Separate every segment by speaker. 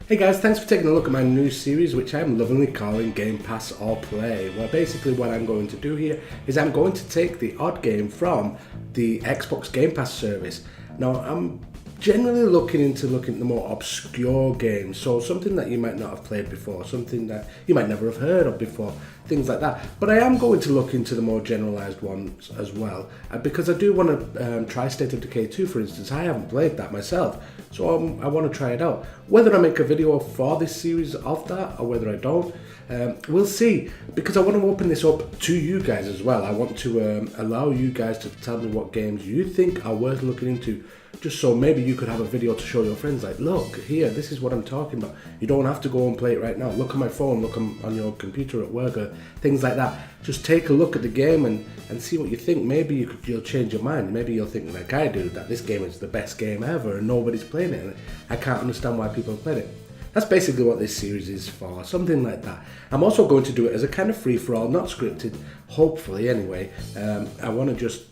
Speaker 1: Hey guys, thanks for taking a look at my new series, which I'm lovingly calling Game Pass or Play. Well, basically what I'm going to do here is I'm going to take the odd game from the Xbox Game Pass service. Now, I'm generally looking at the more obscure games, so something that you might not have played before, something that you might never have heard of before, things like that. But I am going to look into the more generalised ones as well, because I do want to try State of Decay 2, for instance. I haven't played that myself, so I want to try it out. Whether I make a video for this series of that or whether I don't, we'll see, because I want to open this up to you guys as well. I want to allow you guys to tell me what games you think are worth looking into, just so maybe you could have a video to show your friends, like, look here, this is what I'm talking about. You don't have to go and play it right now. Look on my phone, look on your computer at work, or things like that. Just take a look at the game and see what you think. Maybe you'll change your mind. Maybe you'll think like I do, that this game is the best game ever and nobody's playing it, and I can't understand why people have played it. That's basically what this series is for, something like that. I'm also going to do it as a kind of free-for-all, not scripted, hopefully anyway. I want to just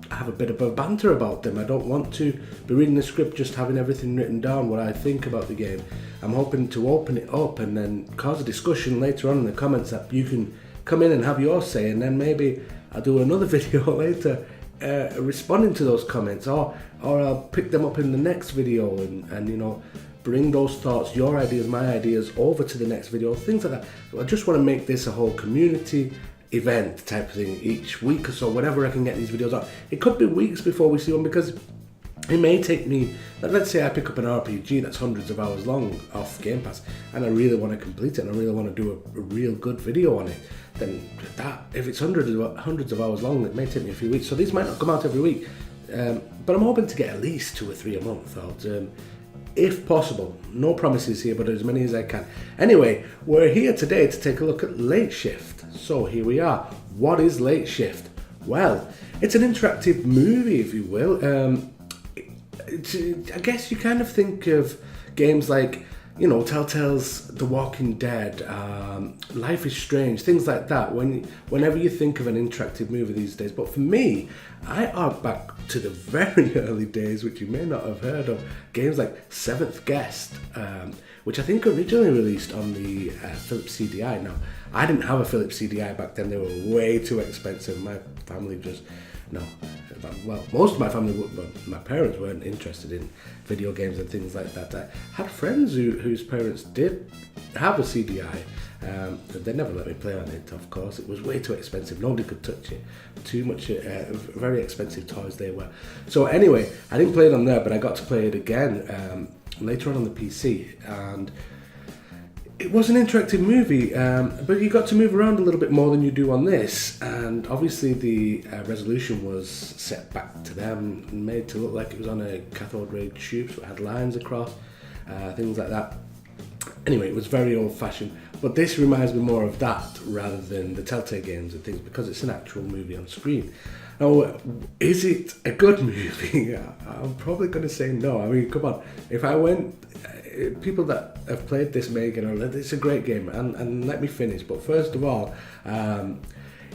Speaker 1: have a bit of a banter about them. I don't want to be reading the script, just having everything written down, what I think about the game. I'm hoping to open it up and then cause a discussion later on in the comments that you can come in and have your say, and then maybe I'll do another video later responding to those comments, or I'll pick them up in the next video and you know, bring those thoughts, your ideas, my ideas, over to the next video, things like that. I just want to make this a whole community event type of thing each week or so, whenever I can get these videos out. It could be weeks before we see one, because it may take me, let's say I pick up an RPG that's hundreds of hours long off Game Pass, and I really want to complete it, and I really want to do a real good video on it, then that, if it's hundreds of hours long, it may take me a few weeks. So these might not come out every week, but I'm hoping to get at least 2 or 3 a month out, if possible. No promises here, but as many as I can. Anyway, we're here today to take a look at Late Shift. So here we are. What is Late Shift? Well, it's an interactive movie, if you will. I guess you kind of think of games like, you know, Telltale's The Walking Dead, Life is Strange, things like that, whenever you think of an interactive movie these days. But for me, I arc back to the very early days, which you may not have heard of, games like Seventh Guest, which I think originally released on the Philips CDI. Now, I didn't have a Philips CDI back then. They were way too expensive. My family just, no. Well, most of my family, but my parents weren't interested in video games and things like that. I had friends whose parents did have a CDI. They never let me play on it, of course. It was way too expensive. Nobody could touch it. Too much, very expensive toys they were. So anyway, I didn't play it on there, but I got to play it again later on the PC. And it was an interactive movie, but you got to move around a little bit more than you do on this, and obviously the resolution was set back to them and made to look like it was on a cathode ray tube, so it had lines across, things like that. Anyway, it was very old-fashioned, but this reminds me more of that rather than the Telltale games and things, because it's an actual movie on screen. Now, is it a good movie? I'm probably going to say no. I mean, come on, if I went, people that have played this may get on, it's a great game, and let me finish. But first of all,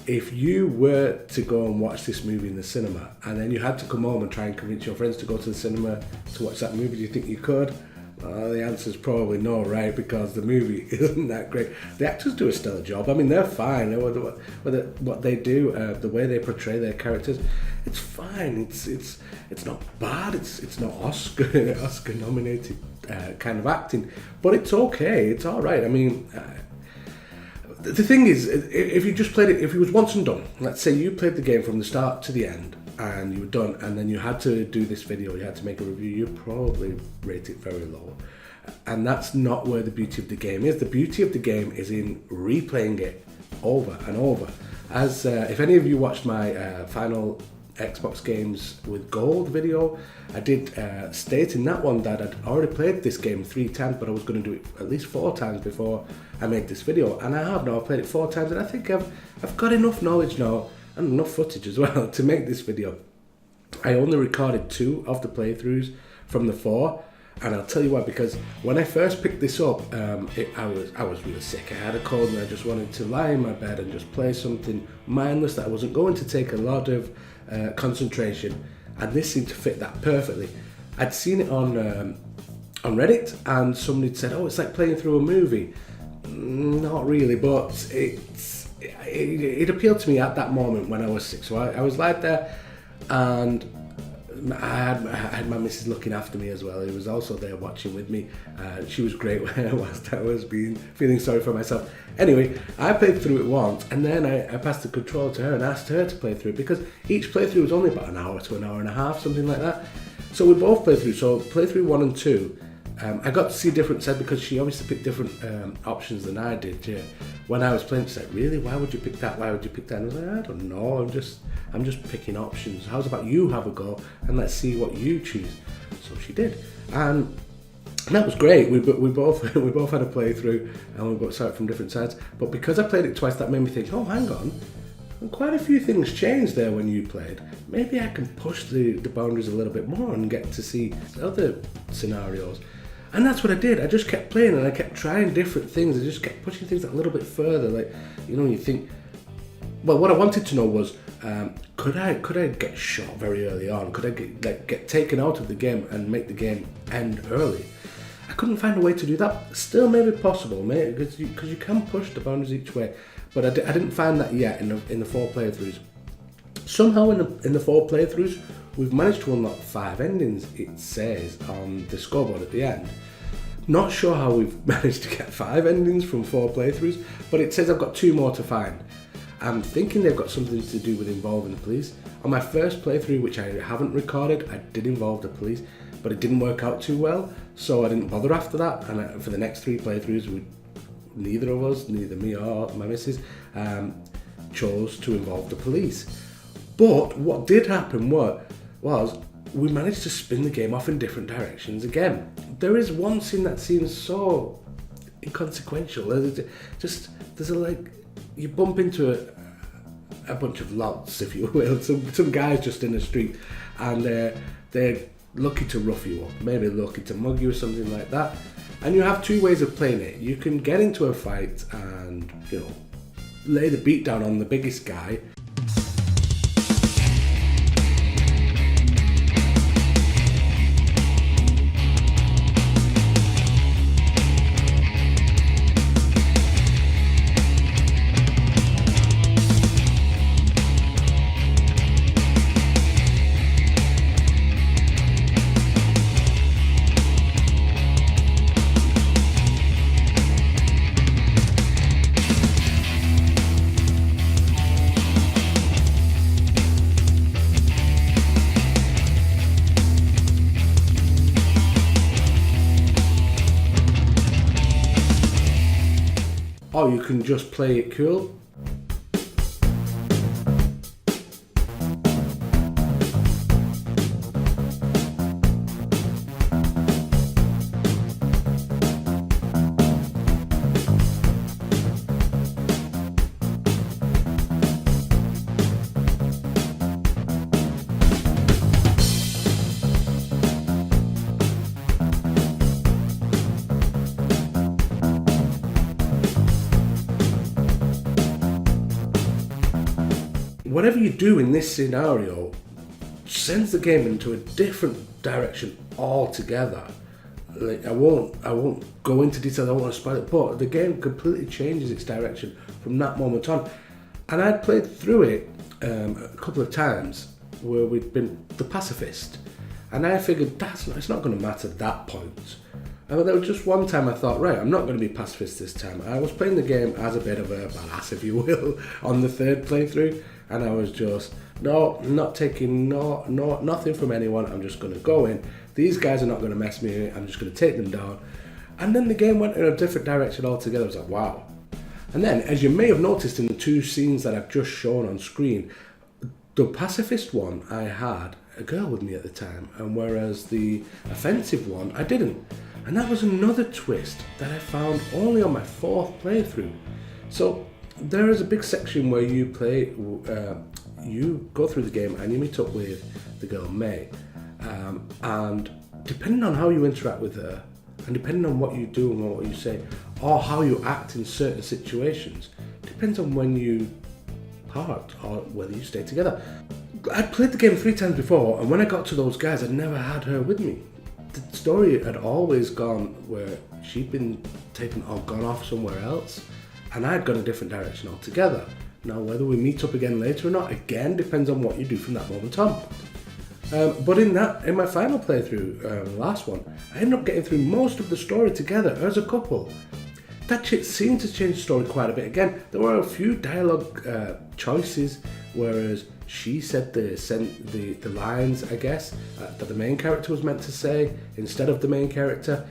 Speaker 1: if you were to go and watch this movie in the cinema, and then you had to come home and try and convince your friends to go to the cinema to watch that movie, do you think you could? The answer is probably no, right? Because the movie isn't that great. The actors do a stellar job. I mean, they're fine. What they do, the way they portray their characters, it's fine. It's not bad. It's not Oscar nominated kind of acting, but it's okay. It's all right. I mean, the thing is, if you just played it, if it was once and done, let's say you played the game from the start to the end, and you were done, and then you had to do this video, you had to make a review, you'd probably rate it very low. And that's not where the beauty of the game is. The beauty of the game is in replaying it over and over. As if any of you watched my final Xbox games with gold video, I did state in that one that I'd already played this game 3 times, but I was going to do it at least 4 times before I made this video, and I have now. I've played it 4 times, and I think I've got enough knowledge now, and enough footage as well, to make this video. I only recorded 2 of the playthroughs from the 4, and I'll tell you why, because when I first picked this up, I was really sick. I had a cold and I just wanted to lie in my bed and just play something mindless that I wasn't going to take a lot of concentration, and this seemed to fit that perfectly. I'd seen it on on Reddit, and somebody said, "Oh, it's like playing through a movie." Not really, but it appealed to me at that moment when I was 6. So I was like there, and I had my missus looking after me as well. He was also there watching with me. She was great whilst I was feeling sorry for myself. Anyway, I played through it once, and then I passed the control to her and asked her to play through it, because each playthrough was only about an hour to an hour and a half, something like that. So we both played through. So playthrough 1 and 2. I got to see different sets because she obviously picked different options than I did. Yeah. When I was playing, she said, "Really? Why would you pick that? Why would you pick that?" And I was like, "I don't know. I'm just picking options. How's about you have a go and let's see what you choose?" So she did, and that was great. We both had a playthrough, and we both saw it from different sides. But because I played it twice, that made me think, "Oh, hang on. Quite a few things changed there when you played. Maybe I can push the boundaries a little bit more and get to see other scenarios." And that's what I did. I just kept playing and I kept trying different things. I just kept pushing things a little bit further. Like, you think, well, what I wanted to know was, could I get shot very early on? Could I get taken out of the game and make the game end early? I couldn't find a way to do that. Still maybe possible, mate, because you can push the boundaries each way. But I didn't find that yet in the 4 playthroughs. Somehow in the 4 playthroughs, we've managed to unlock 5 endings, it says on the scoreboard at the end. Not sure how we've managed to get 5 endings from 4 playthroughs, but it says I've got 2 more to find. I'm thinking they've got something to do with involving the police. On my first playthrough, which I haven't recorded, I did involve the police, but it didn't work out too well, so I didn't bother after that. And for the next 3 playthroughs, neither of us, neither me or my missus, chose to involve the police. But what did happen was we managed to spin the game off in different directions again. There is one scene that seems so inconsequential. You bump into a bunch of lots, if you will, some guys just in the street, and they're looking to rough you up, maybe looking to mug you or something like that. And you have 2 ways of playing it. You can get into a fight and, lay the beat down on the biggest guy. Or you can just play it cool. Whatever you do in this scenario sends the game into a different direction altogether. Like, I won't go into detail, I don't want to spoil it, but the game completely changes its direction from that moment on. And I'd played through it a couple of times where we'd been the pacifist, and I figured it's not going to matter at that point. And there was just one time I thought, right, I'm not going to be pacifist this time. I was playing the game as a bit of a badass, if you will, on the 3rd playthrough, and I was just, no, not taking nothing from anyone. I'm just going to go in. These guys are not going to mess me. I'm just going to take them down. And then the game went in a different direction altogether. I was like, wow. And then, as you may have noticed in the 2 scenes that I've just shown on screen, the pacifist one, I had a girl with me at the time, and whereas the offensive one, I didn't. And that was another twist that I found only on my 4th playthrough. So there is a big section where you play, you go through the game and you meet up with the girl May, and depending on how you interact with her, and depending on what you do and what you say, or how you act in certain situations, depends on when you part or whether you stay together. I'd played the game 3 times before, and when I got to those guys, I'd never had her with me. the story had always gone where she'd been taken or gone off somewhere else, and I'd gone a different direction altogether. Now, whether we meet up again later or not, again, depends on what you do from that moment on. But in my final playthrough, the last one, I ended up getting through most of the story together as a couple. That shit seemed to change the story quite a bit. Again, there were a few dialogue choices, whereas she said the lines, I guess, that the main character was meant to say instead of the main character.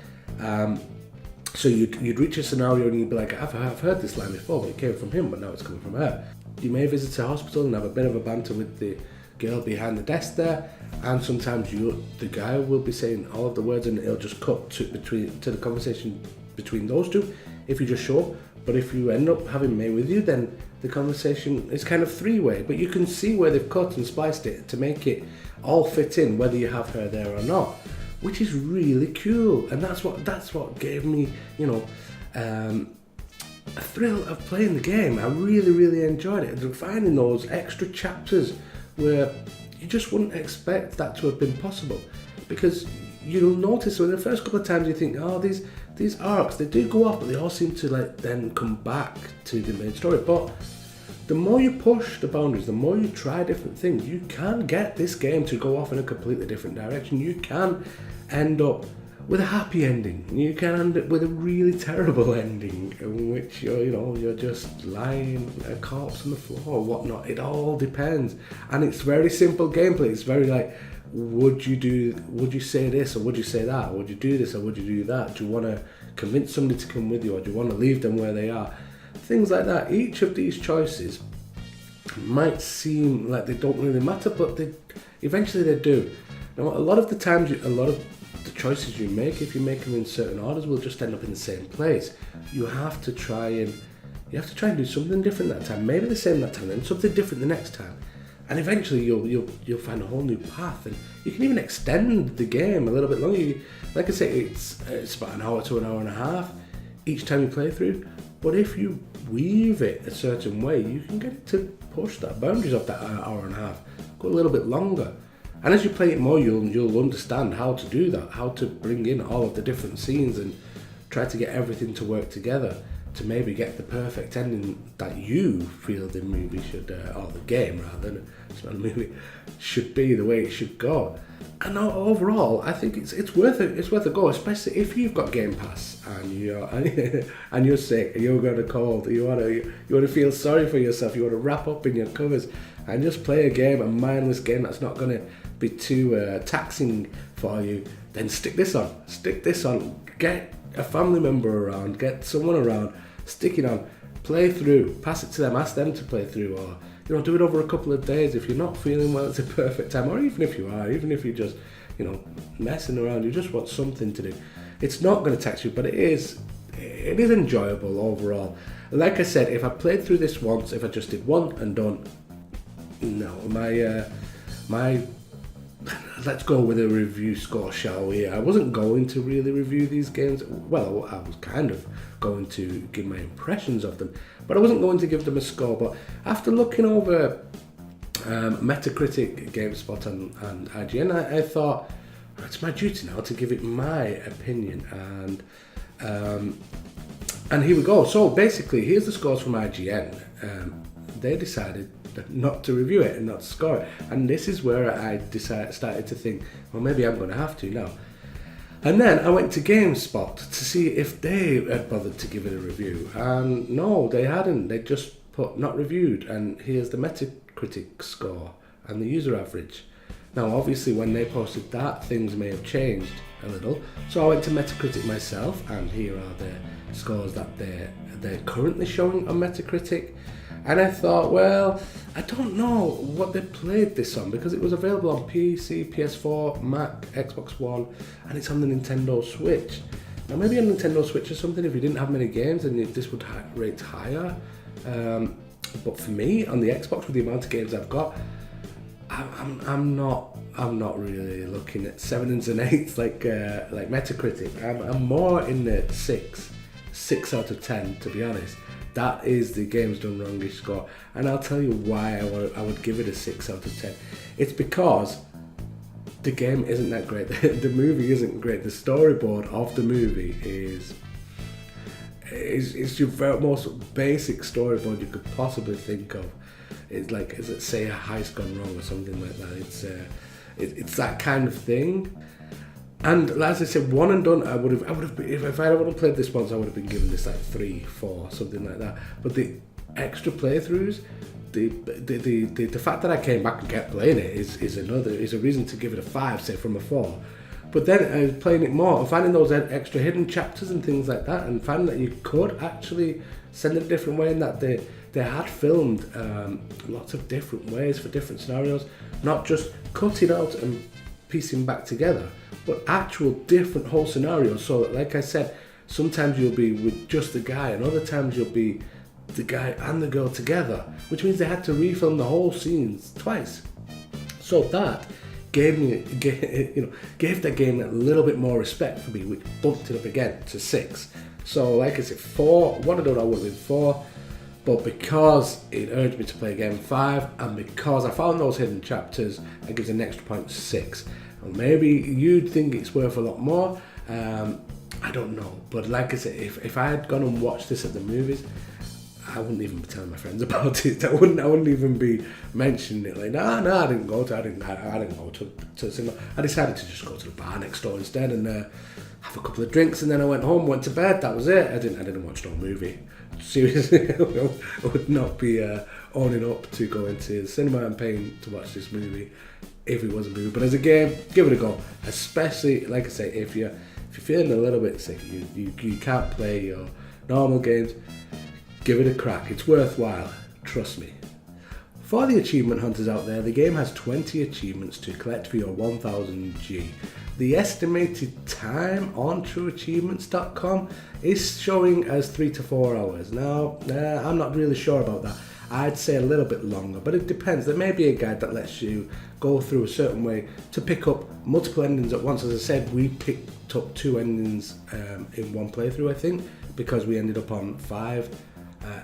Speaker 1: So you'd reach a scenario and you'd be like, I've heard this line before, but it came from him, but now it's coming from her. You may visit a hospital and have a bit of a banter with the girl behind the desk there, and sometimes the guy will be saying all of the words and it'll just cut to the conversation between those two if you just show up. But if you end up having May with you, then the conversation is kind of three-way, but you can see where they've cut and spliced it to make it all fit in, whether you have her there or not, which is really cool. And that's what gave me, a thrill of playing the game. I really, really enjoyed it. And finding those extra chapters where you just wouldn't expect that to have been possible, because you'll notice when the first couple of times you think, oh, these arcs, they do go off, but they all seem to then come back to the main story. But the more you push the boundaries, the more you try different things, you can get this game to go off in a completely different direction. You can end up with a happy ending. You can end up with a really terrible ending in which you're just lying a corpse on the floor or whatnot. It all depends. And it's very simple gameplay. It's very like, would you say this or would you say that? Would you do this or would you do that? Do you want to convince somebody to come with you, or do you want to leave them where they are? Things like that. Each of these choices might seem like they don't really matter, but eventually they do. Now, a lot of the times, a lot of the choices you make, if you make them in certain orders, will just end up in the same place. You have to try and do something different that time. Maybe the same that time, then something different the next time. And eventually you'll find a whole new path, and you can even extend the game a little bit longer. Like I say, it's about an hour to an hour and a half each time you play through. But if you weave it a certain way, you can get it to push that boundaries of that hour and a half, go a little bit longer. And as you play it more, you'll understand how to do that, how to bring in all of the different scenes and try to get everything to work together to maybe get the perfect ending that you feel the movie should, or the game rather, it's not a movie, should be, the way it should go. And overall, I think it's worth a go, especially if you've got Game Pass and you're sick, you've got a cold, you want to feel sorry for yourself, you want to wrap up in your covers and just play a mindless game that's not going to be too taxing for you. Then stick this on, get a family member around, get someone around, stick it on, play through, pass it to them, ask them to play through, or do it over a couple of days. If you're not feeling well, it's a perfect time. Or even if you are, even if you're just messing around, you just want something to do. It's not going to tax you, but it is enjoyable overall. Like I said, if I played through this once, if I just did one and done, no, my let's go with a review score, shall we? I wasn't going to really review these games. Well, I was kind of going to give my impressions of them, but I wasn't going to give them a score. But after looking over Metacritic, GameSpot and IGN, I thought it's my duty now to give it my opinion. And here we go. So basically, here's the scores from IGN. They decided not to review it and not to score it, and this is where I started to think, well, maybe I'm going to have to now. And then I went to GameSpot to see if they had bothered to give it a review, and no, they hadn't. They just put not reviewed, and here's the Metacritic score and the user average. Now obviously when they posted that, things may have changed a little, so I went to Metacritic myself, and here are the scores that they're currently showing on Metacritic. And I thought, well, I don't know what they played this on, because it was available on PC, PS4, Mac, Xbox One, and it's on the Nintendo Switch. Now maybe on Nintendo Switch or something, if you didn't have many games, then this would rate higher. But for me, on the Xbox, with the amount of games I've got, I'm not really looking at 7s and 8s like Metacritic. I'm more in the 6 out of 10, to be honest. That is the Games Done Wrongish score, and I'll tell you why I would give it a 6 out of 10. It's because the game isn't that great. The movie isn't great. The storyboard of the movie is your most basic storyboard you could possibly think of. It's like, is it say a heist gone wrong or something like that? It's that kind of thing. And as I said, one and done. I would have if I would have played this once, I would have been given this like 3, 4, something like that. But the extra playthroughs, the fact that I came back and kept playing it is a reason to give it a 5, say from a 4. But then I was playing it more and finding those extra hidden chapters and things like that, and finding that you could actually send it a different way, and that they had filmed lots of different ways for different scenarios, not just cutting out and piecing back together, but actual different whole scenarios. So like I said, sometimes you'll be with just the guy, and other times you'll be the guy and the girl together, which means they had to refilm the whole scenes twice. So that gave the game a little bit more respect for me, which bumped it up again to 6. So like I said, 4, one of those I would have been 4, but because it urged me to play again 5, and because I found those hidden chapters, it gives an extra point 6. Or maybe you'd think it's worth a lot more, I don't know. But like I said, if I had gone and watched this at the movies, I wouldn't even be telling my friends about it. I wouldn't even be mentioning it. Like, no, I didn't go to the cinema. I decided to just go to the bar next door instead and have a couple of drinks, and then I went home, went to bed. That was it. I didn't watch no movie. Seriously, I would not be owning up to going to the cinema and paying to watch this movie if it was a movie. But as a game, give it a go. Especially, like I say, if you're feeling a little bit sick, you can't play your normal games. Give it a crack. It's worthwhile. Trust me. For the achievement hunters out there, the game has 20 achievements to collect for your 1000 G. The estimated time on trueachievements.com is showing as 3 to 4 hours. Now, I'm not really sure about that. I'd say a little bit longer, but it depends. There may be a guide that lets you go through a certain way to pick up multiple endings at once. As I said, we picked up 2 endings in one playthrough, I think, because we ended up on 5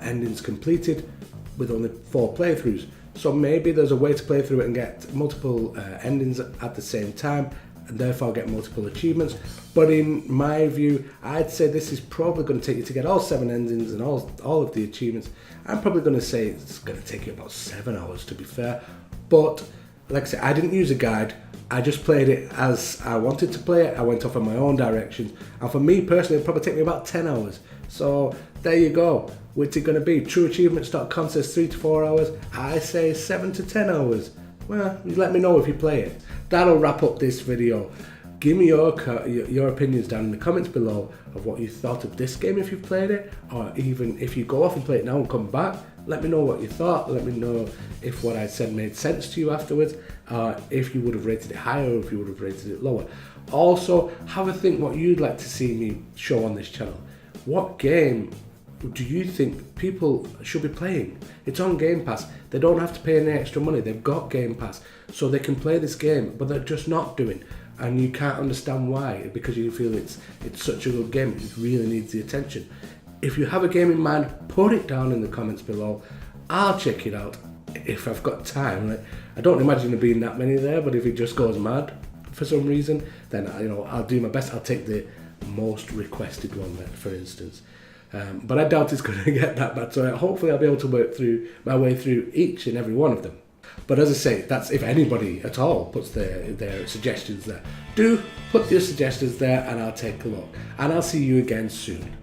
Speaker 1: endings completed with only 4 playthroughs. So maybe there's a way to play through it and get multiple endings at the same time, and therefore get multiple achievements. But in my view, I'd say this is probably going to take you to get all 7 endings and all of the achievements. I'm probably going to say it's going to take you about 7 hours, to be fair. But like I said, I didn't use a guide. I just played it as I wanted to play it. I went off on my own directions, and for me personally, it'd probably take me about 10 hours. So there you go. What's it going to be? Trueachievements.com says 3 to 4 hours. I say 7 to 10 hours. Well, you let me know if you play it. That'll wrap up this video. Give me your opinions down in the comments below of what you thought of this game if you've played it, or even if you go off and play it now and come back, let me know what you thought. Let me know if what I said made sense to you afterwards, if you would have rated it higher or if you would have rated it lower. Also, have a think what you'd like to see me show on this channel. What game do you think people should be playing? It's on Game Pass. They don't have to pay any extra money. They've got Game Pass, so they can play this game, but they're just not doing. And you can't understand why, because you feel it's such a good game. It really needs the attention. If you have a game in mind, put it down in the comments below. I'll check it out if I've got time. Like, I don't imagine there being that many there, but if it just goes mad for some reason, then I'll do my best. I'll take the most requested one, for instance. But I doubt it's going to get that bad, so hopefully I'll be able to work through my way through each and every one of them. But as I say, that's if anybody at all puts their suggestions there. Do put your suggestions there and I'll take a look. And I'll see you again soon.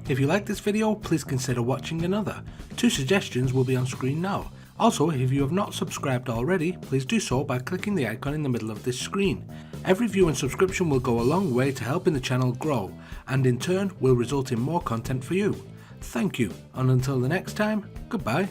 Speaker 1: If you like this video, please consider watching another. 2 suggestions will be on screen now. Also, if you have not subscribed already, please do so by clicking the icon in the middle of this screen. Every view and subscription will go a long way to helping the channel grow, and in turn will result in more content for you. Thank you, and until the next time, goodbye.